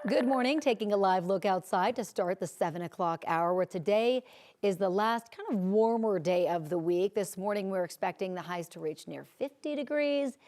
Good morning. Taking a live look outside to start the 7 o'clock hour, where today is the last kind of warmer day of the week. This morning, we're expecting the highs to reach near 50 degrees.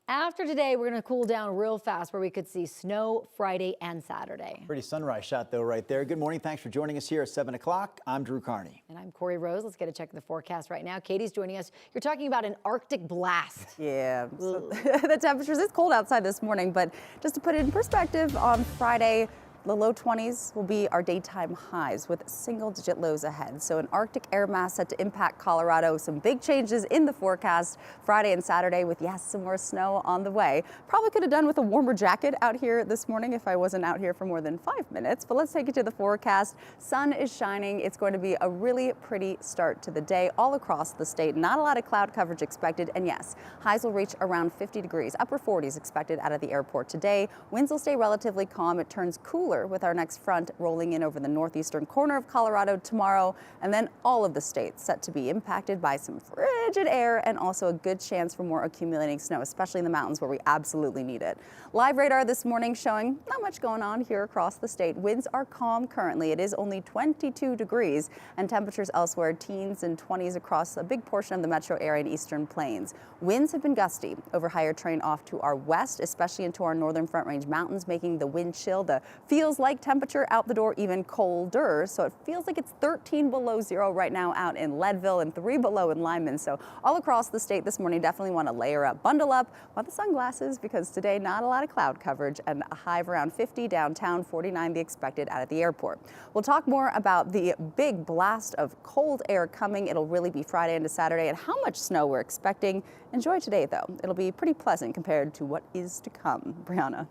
After today, we're going to cool down real fast, where we could see snow Friday and Saturday. Pretty sunrise shot, though, right there. Good morning. Thanks for joining us here at 7 o'clock. I'm Drew Carney. And I'm Corey Rose. Let's get a check of the forecast right now. Katie's joining us. You're talking about an Arctic blast. Yeah, so the temperatures, it's cold outside this morning, but just to put it in perspective, on Friday, the low 20s will be our daytime highs with single-digit lows ahead. So an Arctic air mass set to impact Colorado. Some big changes in the forecast Friday and Saturday with, yes, some more snow on the way. Probably could have done with a warmer jacket out here this morning if I wasn't out here for more than 5 minutes. But let's take you to the forecast. Sun is shining. It's going to be a really pretty start to the day all across the state. Not a lot of cloud coverage expected. And yes, highs will reach around 50 degrees. Upper 40s expected out of the airport today. Winds will stay relatively calm. It turns cooler with our next front rolling in over the northeastern corner of Colorado tomorrow, and then all of the states set to be impacted by some frigid air and also a good chance for more accumulating snow, especially in the mountains where we absolutely need it. Live radar this morning showing not much going on here across the state. Winds are calm currently. It is only 22 degrees, and temperatures elsewhere teens and 20s across a big portion of the metro area and eastern plains. Winds have been gusty over higher terrain off to our west, especially into our northern Front Range mountains, making the wind chill. The feels like temperature out the door even colder, so it feels like it's 13 below zero right now out in Leadville and 3 below in Lyman. So all across the state this morning, definitely want to layer up, bundle up, want the sunglasses, because today not a lot of cloud coverage and a high of around 50 downtown, 49 the expected out at the airport. We'll talk more about the big blast of cold air coming. It'll really be Friday into Saturday and how much snow we're expecting. Enjoy today though. It'll be pretty pleasant compared to what is to come. Brianna.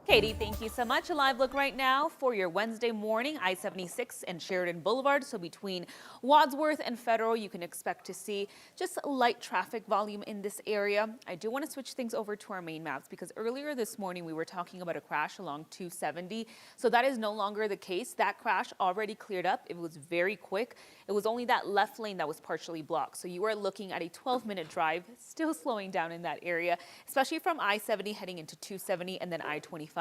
Katie, thank you so much. A live look right now for your Wednesday morning, I-76 and Sheridan Boulevard. So between Wadsworth and Federal, you can expect to see just light traffic volume in this area. I do want to switch things over to our main maps, because earlier this morning we were talking about a crash along 270. So that is no longer the case. That crash already cleared up. It was very quick. It was only that left lane that was partially blocked. So you are looking at a 12-minute drive, still slowing down in that area, especially from I-70 heading into 270 and then I-25.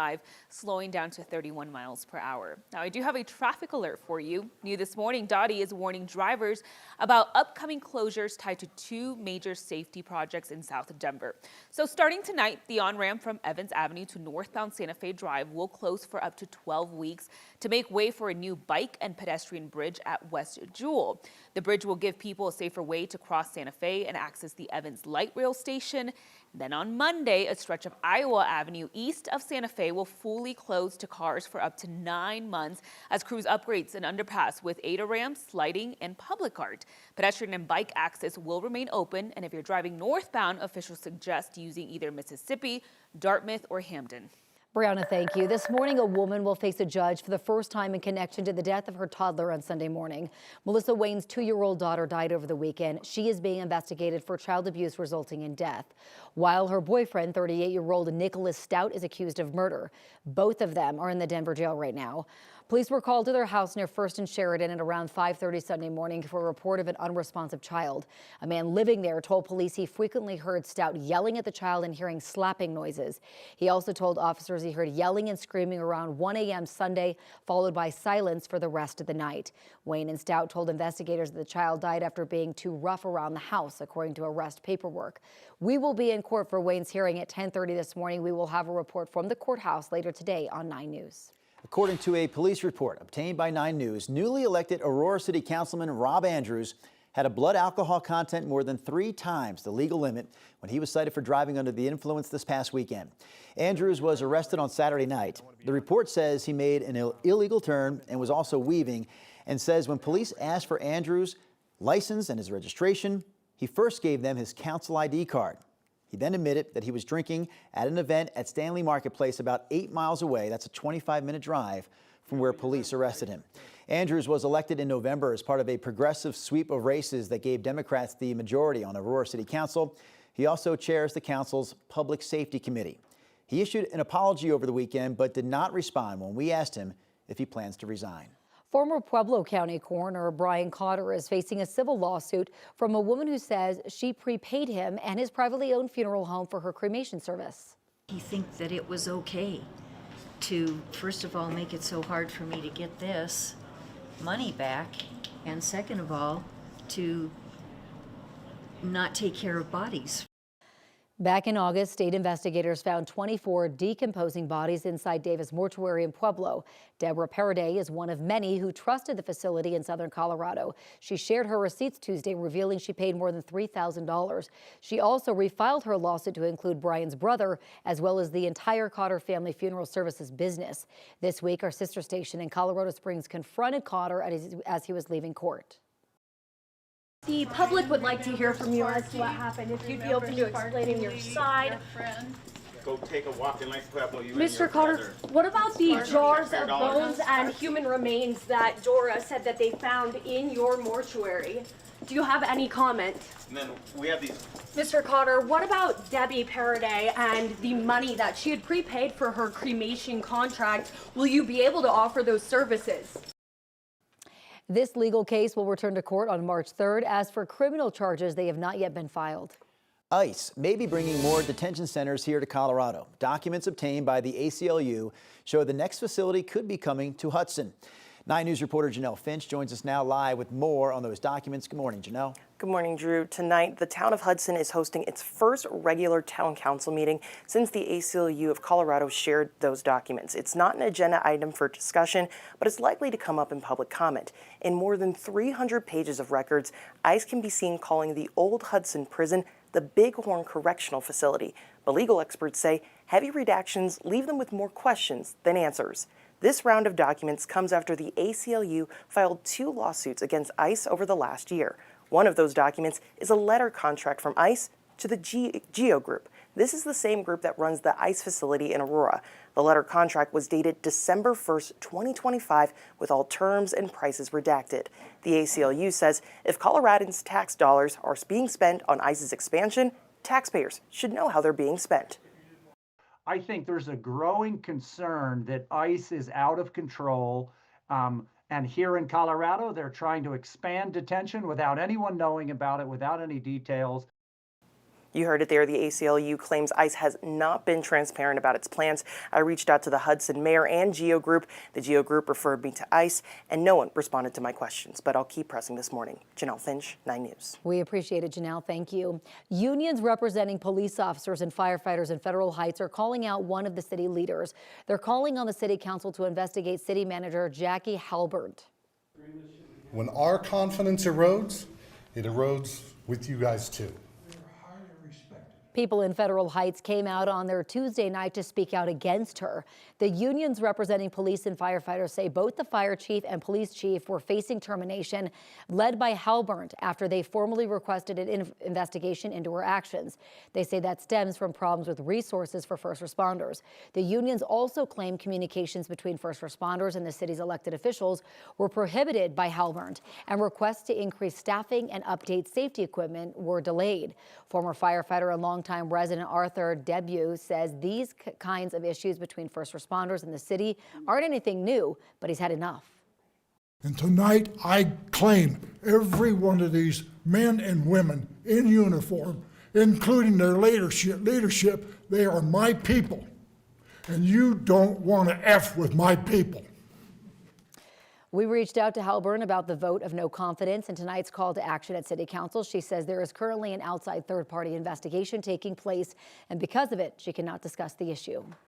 Slowing down to 31 miles per hour. Now, I do have a traffic alert for you. New this morning, Dottie is warning drivers about upcoming closures tied to 2 major safety projects in south of Denver. So starting tonight, the on-ramp from Evans Avenue to northbound Santa Fe Drive will close for up to 12 weeks to make way for a new bike and pedestrian bridge at West Jewel. The bridge will give people a safer way to cross Santa Fe and access the Evans Light Rail Station. Then on Monday, a stretch of Iowa Avenue east of Santa Fe will fully close to cars for up to 9 months as crews upgrades an underpass with ADA ramps, lighting, and public art. Pedestrian and bike access will remain open, and if you're driving northbound, officials suggest using either Mississippi, Dartmouth, or Hamden. Brianna, thank you. This morning, a woman will face a judge for the first time in connection to the death of her toddler on Sunday morning. Melissa Wayne's 2-year-old daughter died over the weekend. She is being investigated for child abuse resulting in death, while her boyfriend, 38-year-old Nicholas Stout, is accused of murder. Both of them are in the Denver jail right now. Police were called to their house near First and Sheridan at around 5:30 Sunday morning for a report of an unresponsive child. A man living there told police he frequently heard Stout yelling at the child and hearing slapping noises. He also told officers he heard yelling and screaming around 1 a.m. Sunday, followed by silence for the rest of the night. Wayne and Stout told investigators that the child died after being too rough around the house, according to arrest paperwork. We will be in court for Wayne's hearing at 10:30 this morning. We will have a report from the courthouse later today on 9 News. According to a police report obtained by 9 News, newly elected Aurora City Councilman Rob Andrews had a blood alcohol content more than 3 times the legal limit when he was cited for driving under the influence this past weekend. Andrews was arrested on Saturday night. The report says he made an illegal turn and was also weaving, and says when police asked for Andrews' license and his registration, he first gave them his council ID card. He then admitted that he was drinking at an event at Stanley Marketplace about 8 miles away. That's a 25-minute drive from where police arrested him. Andrews was elected in November as part of a progressive sweep of races that gave Democrats the majority on Aurora City Council. He also chairs the council's Public Safety Committee. He issued an apology over the weekend, but did not respond when we asked him if he plans to resign. Former Pueblo County Coroner Brian Cotter is facing a civil lawsuit from a woman who says she prepaid him and his privately owned funeral home for her cremation service. He thinks that it was okay to, first of all, make it so hard for me to get this money back, and second of all, to not take care of bodies. Back in August, state investigators found 24 decomposing bodies inside Davis Mortuary in Pueblo. Deborah Paraday is one of many who trusted the facility in southern Colorado. She shared her receipts Tuesday, revealing she paid more than $3,000. She also refiled her lawsuit to include Brian's brother, as well as the entire Cotter family funeral services business. This week, our sister station in Colorado Springs confronted Cotter as he was leaving court. The public would like to hear from you as to what happened. If you'd be open to explaining your side. Go take a walk in Lake Pueblo. Mr. Cotter, what about the jars of bones and human remains that Dora said that they found in your mortuary? Do you have any comment? And then we have these. Mr. Cotter, what about Debbie Paraday and the money that she had prepaid for her cremation contract? Will you be able to offer those services? This legal case will return to court on March 3rd. As for criminal charges, they have not yet been filed. ICE may be bringing more detention centers here to Colorado. Documents obtained by the ACLU show the next facility could be coming to Hudson. 9 News reporter Janelle Finch joins us now live with more on those documents. Good morning, Janelle. Good morning, Drew. Tonight, the town of Hudson is hosting its first regular town council meeting since the ACLU of Colorado shared those documents. It's not an agenda item for discussion, but it's likely to come up in public comment. In more than 300 pages of records, ICE can be seen calling the old Hudson prison the Bighorn Correctional Facility. But legal experts say heavy redactions leave them with more questions than answers. This round of documents comes after the ACLU filed 2 lawsuits against ICE over the last year. One of those documents is a letter contract from ICE to the GEO Group. This is the same group that runs the ICE facility in Aurora. The letter contract was dated December 1st, 2025, with all terms and prices redacted. The ACLU says if Coloradans' tax dollars are being spent on ICE's expansion, taxpayers should know how they're being spent. I think there's a growing concern that ICE is out of control. And here in Colorado, they're trying to expand detention without anyone knowing about it, without any details. You heard it there. The ACLU claims ICE has not been transparent about its plans. I reached out to the Hudson mayor and GEO Group. The GEO Group referred me to ICE, and no one responded to my questions. But I'll keep pressing this morning. Janelle Finch, 9 News. We appreciate it, Janelle. Thank you. Unions representing police officers and firefighters in Federal Heights are calling out one of the city leaders. They're calling on the city council to investigate city manager Jackie Halbert. When our confidence erodes, it erodes with you guys too. People in Federal Heights came out on their Tuesday night to speak out against her. The unions representing police and firefighters say both the fire chief and police chief were facing termination, led by Halbert, after they formally requested an investigation into her actions. They say that stems from problems with resources for first responders. The unions also claim communications between first responders and the city's elected officials were prohibited by Halbert, and requests to increase staffing and update safety equipment were delayed. Former firefighter and longtime resident Arthur Debut says these kinds of issues between first responders and the city aren't anything new, but he's had enough. And tonight I claim every one of these men and women in uniform, including their leadership, they are my people. And you don't want to F with my people. We reached out to Halbert about the vote of no confidence and tonight's call to action at City Council. She says there is currently an outside third-party investigation taking place, and because of it, she cannot discuss the issue.